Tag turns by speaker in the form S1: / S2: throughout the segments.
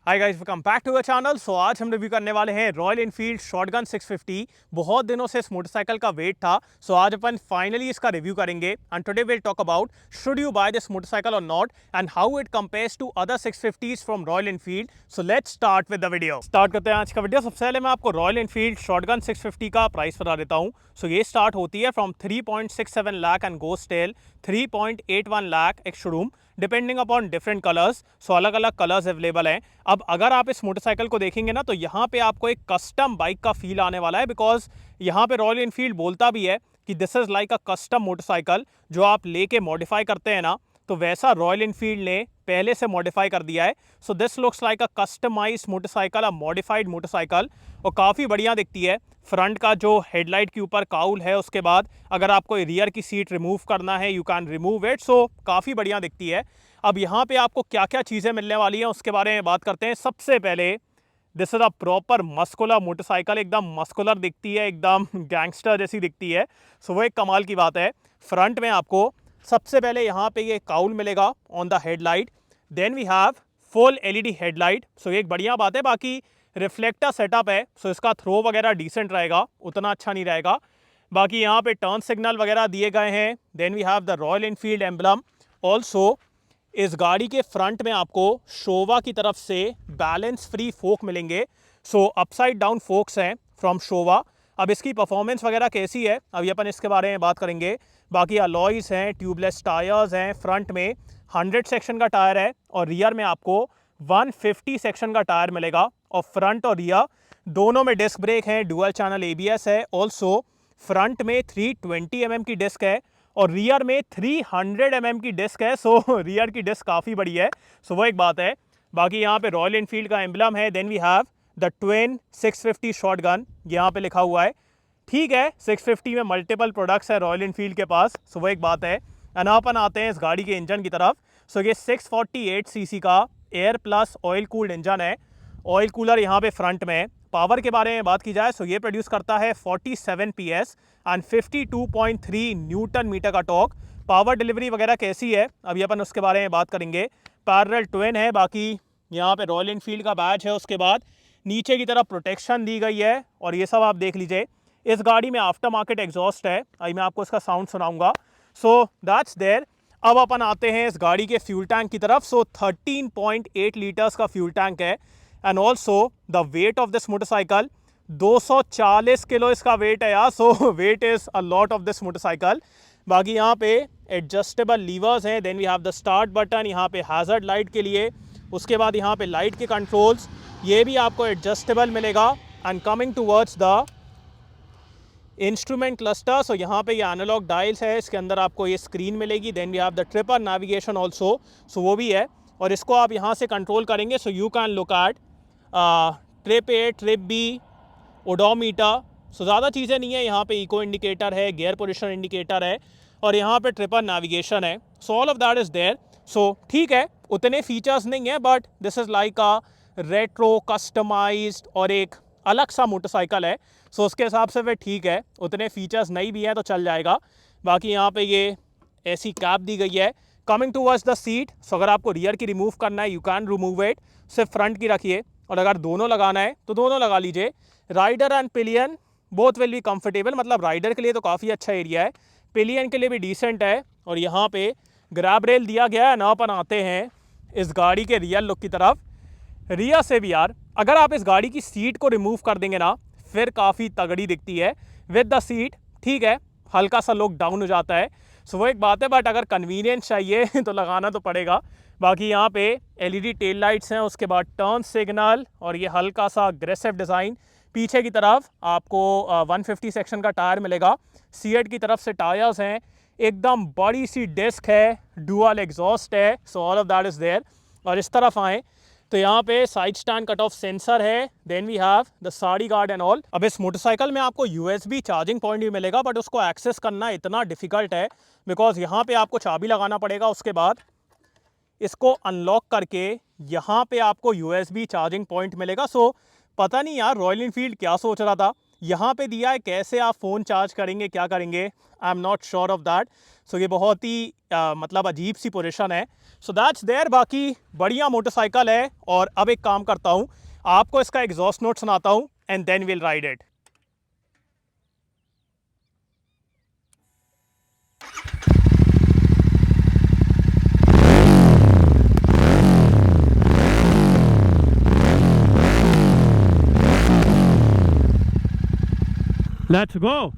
S1: Hi guys, welcome back to our channel. So आज हम review करने वाले हैं रॉयल इनफील्ड शॉटगन 650। बहुत दिनों से इस मोटरसाइकिल का वेट था, सो आज अपन फाइनली इसका रिव्यू करेंगे। And today will talk about should you buy this motorcycle और not and how it compares to other 650s from Royal Enfield. So let's start with the video. Start करते हैं आज का video. सबसे पहले मैं आपको रॉयल इनफील्ड शॉटगन 650 का प्राइस बता देता हूँ। सो ये स्टार्ट होती है from 3.67 lakh and goes till 3.81 lakh ex showroom, depending upon different colours. So अलग अलग कलर्स अवेलेबल हैं। अब अगर आप इस मोटरसाइकिल को देखेंगे ना, तो यहाँ पे आपको एक कस्टम बाइक का फील आने वाला है, बिकॉज यहाँ पे रॉयल इनफील्ड बोलता भी है कि this is like a custom motorcycle. जो आप लेके मॉडिफाई करते हैं ना, तो वैसा रॉयल इनफील्ड ने पहले से मॉडिफाई कर दिया है। So this looks like a customise motorcycle, a modified motorcycle, और काफ़ी बढ़िया दिखती है। फ्रंट का जो हेडलाइट के ऊपर काउल है, उसके बाद अगर आपको रियर की सीट रिमूव करना है, यू कैन रिमूव इट। सो काफ़ी बढ़िया दिखती है। अब यहाँ पे आपको क्या क्या चीज़ें मिलने वाली हैं उसके बारे में बात करते हैं। सबसे पहले this is a proper muscular motorcycle. एकदम मस्कुलर दिखती है, एकदम गैंगस्टर जैसी दिखती है। सो वो एक कमाल की बात है। फ्रंट में आपको सबसे पहले यहाँ पे ये काउल मिलेगा on the headlight. Then we have full LED headlight. So ये एक बढ़िया बात है। बाकी रिफ्लेक्टर सेटअप है, सो इसका थ्रो वगैरह डिसेंट रहेगा, उतना अच्छा नहीं रहेगा। बाकी यहाँ पे टर्न सिग्नल वगैरह दिए गए हैं। Then we have the Royal Enfield emblem. Also इस गाड़ी के फ्रंट में आपको शोवा की तरफ से बैलेंस फ्री फोक मिलेंगे। सो अपसाइड डाउन फोक्स हैं फ्रॉम शोवा। अब इसकी परफॉर्मेंस वगैरह कैसी है, अभी अपन इसके बारे में बात करेंगे। बाकी अलॉयज हैं, ट्यूबलेस टायर्स हैं। फ्रंट में 100 सेक्शन का टायर है और रियर में आपको 150 सेक्शन का टायर मिलेगा। और फ्रंट और रियर दोनों में डिस्क ब्रेक हैं, डुअल चैनल एबीएस है। ऑल्सो फ्रंट में 320 mm की डिस्क है और रियर में 300 mm की डिस्क है। सो रियर की डिस्क काफ़ी बड़ी है। सो वो एक बात है। बाकी यहाँ पे रॉयल इनफील्ड का एम्बलम है। Then we have the twin 650 shotgun, यहाँ पे लिखा हुआ है। ठीक है, 650 में मल्टीपल प्रोडक्ट्स है रॉयल इनफील्ड के पास, सो वो एक बात है। एंड अपन आते हैं इस गाड़ी के इंजन की तरफ। सो ये 648 सीसी का air plus oil cooled engine है। ऑयल कूलर यहाँ पे फ्रंट में है। पावर के बारे में बात की जाए, सो ये प्रोड्यूस करता है 47 PS एंड 52.3 न्यूटन मीटर का टॉर्क। पावर डिलीवरी वगैरह कैसी है, अभी अपन उसके बारे में बात करेंगे। पैरेलल ट्विन है। बाकी यहाँ पे रॉयल इनफील्ड का बैच है। उसके बाद नीचे की तरफ प्रोटेक्शन दी गई है और ये सब आप देख लीजिए। इस गाड़ी में आफ्टर मार्केट एग्जॉस्ट है, अभी मैं आपको इसका साउंड सुनाऊंगा। So that's there. अब अपन आते हैं इस गाड़ी के फ्यूल टैंक की तरफ। सो 13.8 लीटर्स का फ्यूल टैंक है। And also the weight of this motorcycle 240 kilo इसका वेट है यार। So weight is a lot of this motorcycle. बाकी यहाँ पे एडजस्टेबल लीवर्स हैं। Then we have the start button, यहाँ पे हैजर्ड लाइट के लिए। उसके बाद यहाँ पे लाइट के कंट्रोल्स, ये भी आपको एडजस्टेबल मिलेगा। And coming towards the instrument cluster, so यहाँ पे ये एनालॉग डायल्स है, इसके अंदर आपको ये स्क्रीन मिलेगी। Then we have the Tripper navigation also, so वो भी है और इसको आप यहाँ से कंट्रोल करेंगे। So you can look at trip A, trip B, odometer. So ज़्यादा चीज़ें नहीं है। यहाँ पे इको इंडिकेटर है, गियर पोजिशन इंडिकेटर है और यहाँ पे ट्रिपर नेविगेशन है। So all of that is there. So ठीक है, उतने फीचर्स नहीं है, but this is like a retro customised और एक अलग सा मोटरसाइकिल है। सो उसके हिसाब से वे ठीक है, उतने फीचर्स नहीं भी हैं तो चल जाएगा। बाकी यहाँ पे ये ऐसी कैप दी गई है। कमिंग टूवर्ड्स द सीट, सो अगर आपको रियर की रिमूव करना है, यू कैन रिमूव इट। सिर्फ फ्रंट की रखिए और अगर दोनों लगाना है तो दोनों लगा लीजिए। Rider and pillion both will be comfortable, मतलब राइडर के लिए तो काफ़ी अच्छा एरिया है, पिलियन के लिए भी डिसेंट है। और यहाँ पे ग्रैब रेल दिया गया है ना। अपन आते हैं इस गाड़ी के रियर लुक की तरफ। रियर से भी यार, अगर आप इस गाड़ी की सीट को रिमूव कर देंगे ना, फिर काफ़ी तगड़ी दिखती है विद द सीट। ठीक है, हल्का सा लुक डाउन हो जाता है, सो वो एक बात है, बट अगर कन्वीनियंस चाहिए तो लगाना तो पड़ेगा। बाकी यहाँ पे एलईडी टेल लाइट्स हैं, उसके बाद टर्न सिग्नल और ये हल्का सा अग्रेसिव डिज़ाइन। पीछे की तरफ आपको 150 सेक्शन का टायर मिलेगा। सीएट की तरफ से टायर्स हैं। एकदम बड़ी सी डिस्क है, डुअल एग्जॉस्ट है। So all of that is there. और इस तरफ आएँ तो यहाँ पे side stand cut off sensor है। Then we have the sari guard and all. अब इस मोटरसाइकिल में आपको यूएसबी चार्जिंग पॉइंट भी मिलेगा, बट उसको एक्सेस करना इतना डिफिकल्ट है बिकॉज यहाँ पे आपको चाबी लगाना पड़ेगा। उसके बाद इसको अनलॉक करके यहाँ पे आपको यूएसबी चार्जिंग पॉइंट मिलेगा। सो पता नहीं यार रॉयल इनफील्ड क्या सोच रहा था, यहाँ पे दिया है, कैसे आप फ़ोन चार्ज करेंगे, क्या करेंगे, I am not sure of that. So ये बहुत ही मतलब अजीब सी पोजीशन है। So that's there. बाकी बढ़िया मोटरसाइकिल है। और अब एक काम करता हूँ, आपको इसका एग्जॉस्ट नोट सुनाता हूँ and then will ride it. Let's go.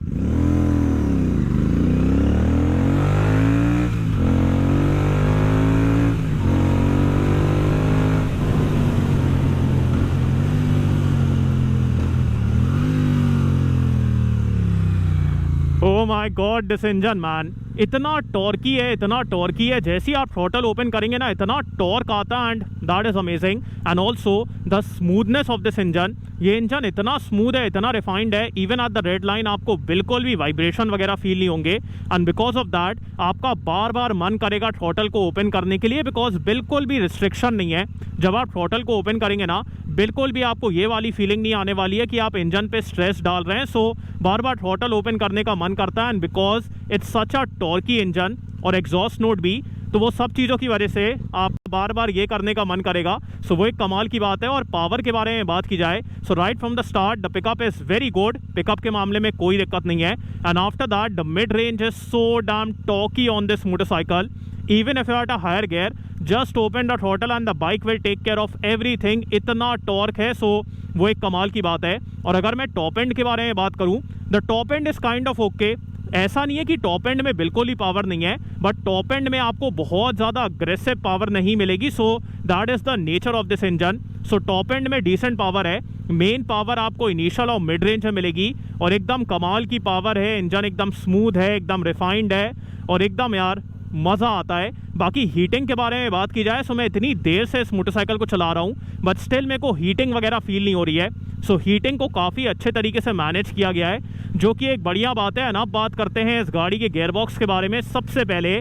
S1: Oh my God, this engine man इतना टॉर्की है, इतना टॉर्की है। जैसे ही आप थ्रॉटल ओपन करेंगे ना, इतना टॉर्क आता है and that is amazing. And also the smoothness of this engine, ये इंजन इतना स्मूथ है, इतना रिफाइंड है, even at the red line आपको बिल्कुल भी वाइब्रेशन वगैरह फील नहीं होंगे। एंड बिकॉज ऑफ दैट आपका बार बार मन करेगा थ्रॉटल को ओपन करने के लिए, बिकॉज बिल्कुल भी रिस्ट्रिक्शन नहीं है। जब आप थ्रॉटल को ओपन करेंगे ना, बिल्कुल भी आपको ये वाली फीलिंग नहीं आने वाली है कि आप इंजन पे स्ट्रेस डाल रहे हैं। सो बार बार थ्रॉटल ओपन करने का मन करता है। And because it's such a torquey engine और एग्जॉस्ट नोट भी, तो वो सब चीज़ों की वजह से आप बार बार ये करने का मन करेगा। सो वो एक कमाल की बात है। और पावर के बारे में बात की जाए, so right from the start the pickup is very good. Pickup के मामले में कोई दिक्कत नहीं है। And after that the mid range is so damn torquey on this motorcycle. Even if you are at a higher gear, just open the throttle and the bike will take care of everything। इतना torque है, सो वो एक कमाल की बात है। और अगर मैं टॉप एंड के बारे में बात करूँ, the top and is kind of okay. ऐसा नहीं है कि टॉप एंड में बिल्कुल ही पावर नहीं है, बट टॉप एंड में आपको बहुत ज़्यादा अग्रेसिव पावर नहीं मिलेगी। सो that is the nature of this engine. So top and में डिसेंट पावर है। मेन पावर आपको इनिशियल और मिड रेंज में मिलेगी और एकदम कमाल की पावर है। इंजन एकदम स्मूथ है, एकदम रिफाइंड है और एकदम यार मज़ा आता है। बाकी हीटिंग के बारे में बात की जाए, सो मैं इतनी देर से इस मोटरसाइकिल को चला रहा हूँ, बट स्टिल मेरे को हीटिंग वगैरह फील नहीं हो रही है। सो हीटिंग को काफ़ी अच्छे तरीके से मैनेज किया गया है, जो कि एक बढ़िया बात है। अब बात करते हैं इस गाड़ी के गियरबॉक्स के बारे में। सबसे पहले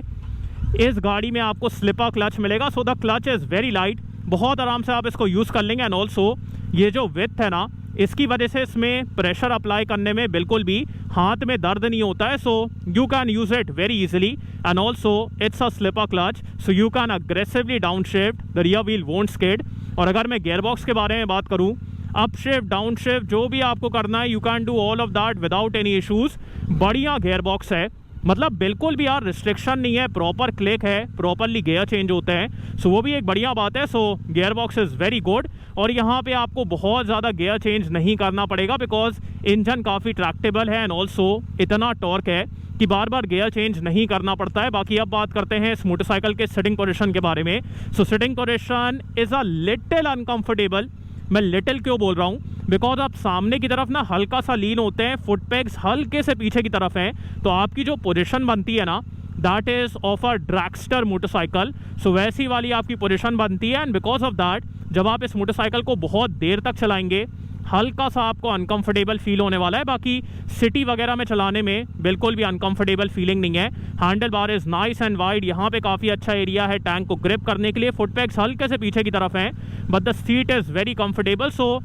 S1: इस गाड़ी में आपको स्लिपर क्लच मिलेगा। So the clutch is very light, बहुत आराम से आप इसको यूज़ कर लेंगे। एंड ऑल्सो ये जो विड्थ है ना, इसकी वजह से इसमें प्रेशर अप्लाई करने में बिल्कुल भी हाथ में दर्द नहीं होता है। So you can use it very easily. And also it's a slipper clutch, so you can aggressively downshift, the rear wheel won't skid. और अगर मैं गियरबॉक्स के बारे में बात करूँ, अप शिफ्ट डाउन शिफ्ट जो भी आपको करना है, you can do all of that without any issues. बढ़िया गियरबॉक्स है, मतलब बिल्कुल भी यार रिस्ट्रिक्शन नहीं है, प्रॉपर क्लिक है, प्रॉपरली गियर चेंज होते हैं। सो वो भी एक बढ़िया बात है। सो gear box is very good. और यहाँ पे आपको बहुत ज़्यादा गियर चेंज नहीं करना पड़ेगा, बिकॉज इंजन काफ़ी ट्रैक्टेबल है एंड ऑल्सो इतना टॉर्क है कि बार बार गियर चेंज नहीं करना पड़ता है। बाकी अब बात करते हैं इस मोटरसाइकिल के सिटिंग पोजीशन के बारे में। So sitting position is a little uncomfortable. मैं लिटिल क्यों बोल रहा हूँ, बिकॉज आप सामने की तरफ ना हल्का सा लीन होते हैं, फुट पेग्स हल्के से पीछे की तरफ हैं, तो आपकी जो पोजीशन बनती है ना, that is of a dragster motorcycle. So वैसी वाली आपकी पोजीशन बनती है। एंड बिकॉज ऑफ दैट जब आप इस मोटरसाइकिल को बहुत देर तक चलाएंगे, हल्का सा आपको अनकंफर्टेबल फील होने वाला है। बाकी सिटी वगैरह में चलाने में बिल्कुल भी अनकंफर्टेबल फीलिंग नहीं है। Handle bar is nice and wide, यहाँ पे काफ़ी अच्छा एरिया है टैंक को ग्रिप करने के लिए। फुट पैक्स हल्के से पीछे की तरफ हैं, but the seat is very comfortable. So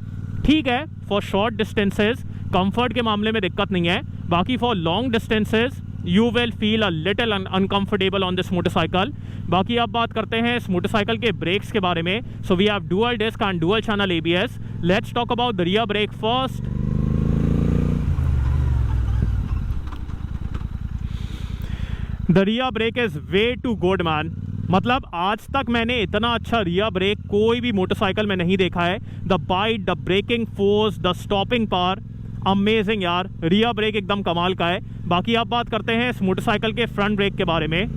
S1: ठीक है, फॉर शॉर्ट डिस्टेंसेज कंफर्ट के मामले में दिक्कत नहीं है। बाकी for long distances you will feel a little uncomfortable on this motorcycle. बाकी अब बात करते हैं इस मोटरसाइकिल के ब्रेक्स के बारे में। So we have dual disc and dual channel ABS। Let's talk about the rear brake first. The rear brake is way too good man. मतलब आज तक मैंने इतना अच्छा रियर ब्रेक कोई भी मोटरसाइकिल में नहीं देखा है। The bite, the braking force, the stopping power, amazing यार। रियर ब्रेक एकदम कमाल का है। बाकी आप बात करते हैं इस मोटरसाइकिल के फ्रंट ब्रेक के बारे में।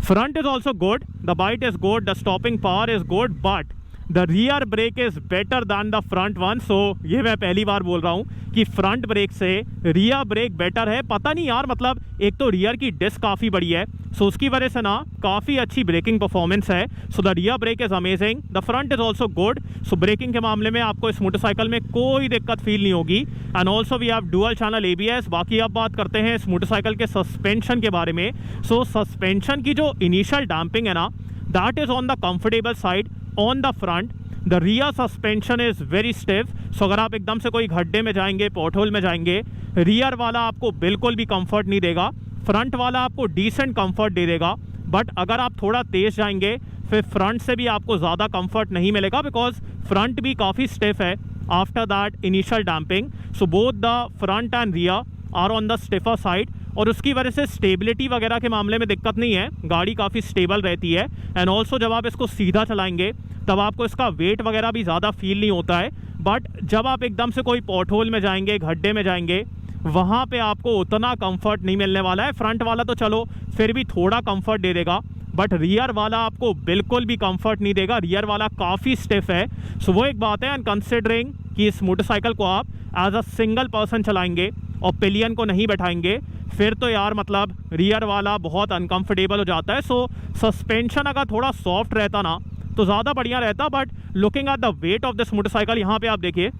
S1: Front is also good, the bite is good, the stopping power is good, but the rear brake is better than the front one. So ये मैं पहली बार बोल रहा हूँ कि फ्रंट ब्रेक से रियर ब्रेक बेटर है। पता नहीं यार, मतलब एक तो रियर की डिस्क काफ़ी बड़ी है, सो उसकी वजह से ना काफ़ी अच्छी ब्रेकिंग परफॉर्मेंस है। So the rear brake is amazing, the front is also good. So braking के मामले में आपको इस मोटरसाइकिल में कोई दिक्कत फील नहीं होगी। And also we have dual channel ABS। बाकी अब बात करते हैं इस मोटरसाइकिल के सस्पेंशन के बारे में। सो सस्पेंशन की जो इनिशियल डैम्पिंग है ना, that is on the comfortable side on the front. The rear suspension is very stiff, so अगर आप एकदम से कोई गड्ढे में जाएंगे, पॉटहोल में जाएंगे, रियर वाला आपको बिल्कुल भी कंफर्ट नहीं देगा, फ्रंट वाला आपको डिसेंट कंफर्ट दे देगा। बट अगर आप थोड़ा तेज़ जाएंगे फिर फ्रंट से भी आपको ज़्यादा कंफर्ट नहीं मिलेगा, बिकॉज फ्रंट भी काफ़ी स्टिफ है after that initial damping. So both the front and rear are on the stiffer side, और उसकी वजह से स्टेबिलिटी वगैरह के मामले में दिक्कत नहीं है, गाड़ी काफ़ी स्टेबल रहती है। एंड ऑल्सो जब आप इसको सीधा चलाएंगे तब आपको इसका वेट वगैरह भी ज़्यादा फील नहीं होता है। बट जब आप एकदम से कोई पॉटहोल में जाएंगे, गड्ढे में जाएंगे, वहाँ पे आपको उतना कंफर्ट नहीं मिलने वाला है। फ्रंट वाला तो चलो फिर भी थोड़ा कंफर्ट दे देगा, बट रियर वाला आपको बिल्कुल भी कंफर्ट नहीं देगा, रियर वाला काफ़ी स्टिफ है। सो वो एक बात है। एंड कंसिडरिंग कि इस मोटरसाइकिल को आप एज अ सिंगल पर्सन चलाएंगे और पिलियन को नहीं बैठाएंगे, फिर तो यार मतलब रियर वाला बहुत अनकंफर्टेबल हो जाता है। सो सस्पेंशन अगर थोड़ा सॉफ्ट रहता ना तो ज़्यादा बढ़िया रहता। But looking at the weight of this motorcycle, यहाँ पे आप देखिए,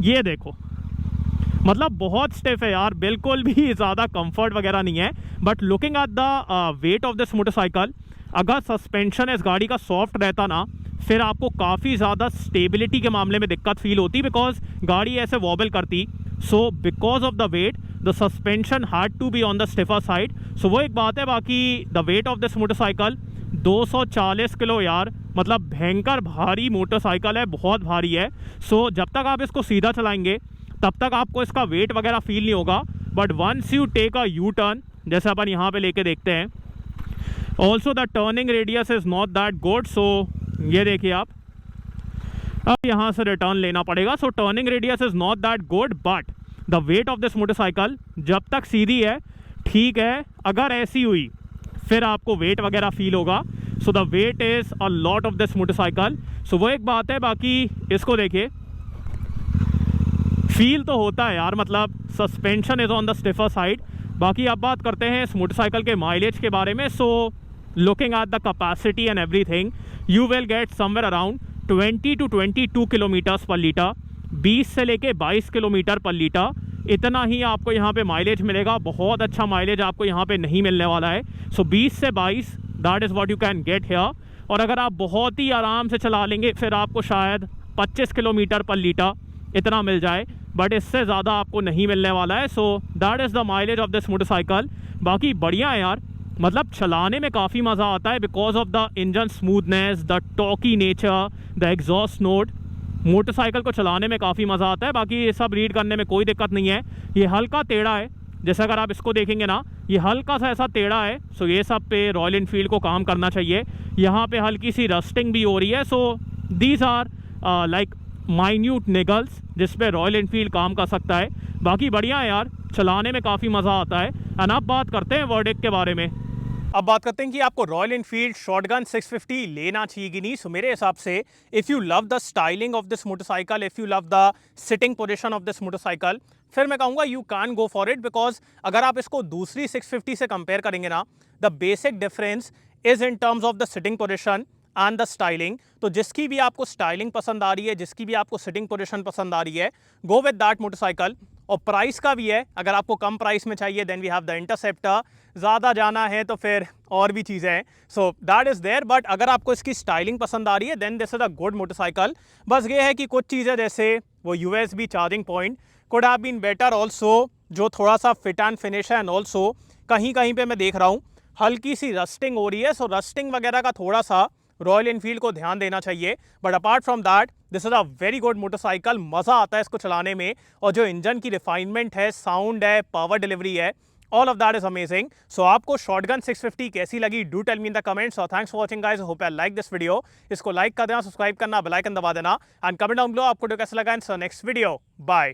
S1: ये देखो, मतलब बहुत स्टिफ है यार, बिल्कुल भी ज़्यादा कंफर्ट वगैरह नहीं है। But looking at the weight of this motorcycle, अगर सस्पेंशन इस गाड़ी का सॉफ्ट रहता ना फिर आपको काफ़ी ज़्यादा स्टेबिलिटी के मामले में दिक्कत फील होती, बिकॉज गाड़ी ऐसे वॉबल करती। So because of the weight the suspension had to be on the stiffer side. So वो एक बात है। बाकी the weight of this motorcycle 240 kilo यार, मतलब भयंकर भारी मोटरसाइकिल है, बहुत भारी है। सो जब तक आप इसको सीधा चलाएंगे तब तक आपको इसका वेट वगैरह फील नहीं होगा। But once you take a U turn, जैसे अपन यहाँ पे लेके देखते हैं, also the turning radius is not that good. So ये देखिए आप, अब यहाँ से रिटर्न लेना पड़ेगा। So turning radius is not that good, but the weight of this motorcycle जब तक सीधी है ठीक है, अगर ऐसी हुई फिर आपको वेट वगैरह फील होगा। So the weight is a lot of this motorcycle. So वो एक बात है। बाकी इसको देखिए, फील तो होता है यार, मतलब suspension is on the stiffer side. बाकी अब बात करते हैं इस मोटरसाइकिल के माइलेज के बारे में। So looking at the capacity and everything, you will get somewhere around 20 to 22 kilometres पर लीटर, 20 से लेके 22 किलोमीटर पर लीटर, इतना ही आपको यहाँ पे माइलेज मिलेगा। बहुत अच्छा माइलेज आपको यहाँ पे नहीं मिलने वाला है। सो 20 से 22 that is what you can get here. और अगर आप बहुत ही आराम से चला लेंगे फिर आपको शायद 25 किलोमीटर पर लीटर इतना मिल जाए, बट इससे ज़्यादा आपको नहीं मिलने वाला है। सो that is the mileage of this motorcycle. बाकी बढ़िया है यार, मतलब चलाने में काफ़ी मज़ा आता है because of the engine smoothness, the talkie nature, the exhaust note. Motorcycle को चलाने में काफ़ी मज़ा आता है। बाकी ये सब रीड करने में कोई दिक्कत नहीं है। ये हल्का टेढ़ा है, जैसे अगर आप इसको देखेंगे ना, ये हल्का सा ऐसा टेढ़ा है। सो ये सब पे रॉयल इनफील्ड को काम करना चाहिए। यहाँ पे हल्की सी रस्टिंग भी हो रही है। So these are like minute niggles जिस पे रॉयल इनफील्ड काम कर सकता है। बाकी बढ़िया है यार, चलाने में काफ़ी मज़ा आता है। एंड अब बात करते हैं वर्डिक्ट के बारे में। अब बात करते हैं कि आपको रॉयल इनफील्ड शॉटगन 650 लेना चाहिए कि नहीं। सो मेरे हिसाब से if you love the styling of this motorcycle, if you love the sitting position of this motorcycle, फिर मैं कहूँगा you can go for it. Because अगर आप इसको दूसरी 650 से कंपेयर करेंगे ना, the basic difference is in terms of the sitting position and the styling. तो जिसकी भी आपको स्टाइलिंग पसंद आ रही है, जिसकी भी आपको सिटिंग पोजीशन पसंद आ रही है, गो विद दैट मोटरसाइकिल। और प्राइस का भी है, अगर आपको कम प्राइस में चाहिए then we have the Interceptor, ज़्यादा जाना है तो फिर और भी चीज़ें हैं। So that is there. But अगर आपको इसकी स्टाइलिंग पसंद आ रही है then this is a good motorcycle. बस ये है कि कुछ चीज़ें जैसे वो USB charging point could have been better also, जो थोड़ा सा फिट एंड फिनिश है। एंड ऑल्सो कहीं कहीं पे मैं देख रहा हूँ हल्की सी रस्टिंग हो रही है। सो रस्टिंग वगैरह का थोड़ा सा रॉयल इनफील्ड को ध्यान देना चाहिए। But apart from that this is a very good motorcycle. मज़ा आता है इसको चलाने में, और जो इंजन की रिफाइनमेंट है, साउंड है, पावर डिलीवरी है, all of that is amazing. So आपको शॉटगन 650 कैसी लगी, do tell me in the comments. और thanks for watching guys, hope I like this video. इसको लाइक कर देना, सब्सक्राइब करना, बेल आइकन दबा देना, एंड कमेंट डाउन बिलो आपको कैसा लगा इन नेक्स्ट वीडियो। बाय।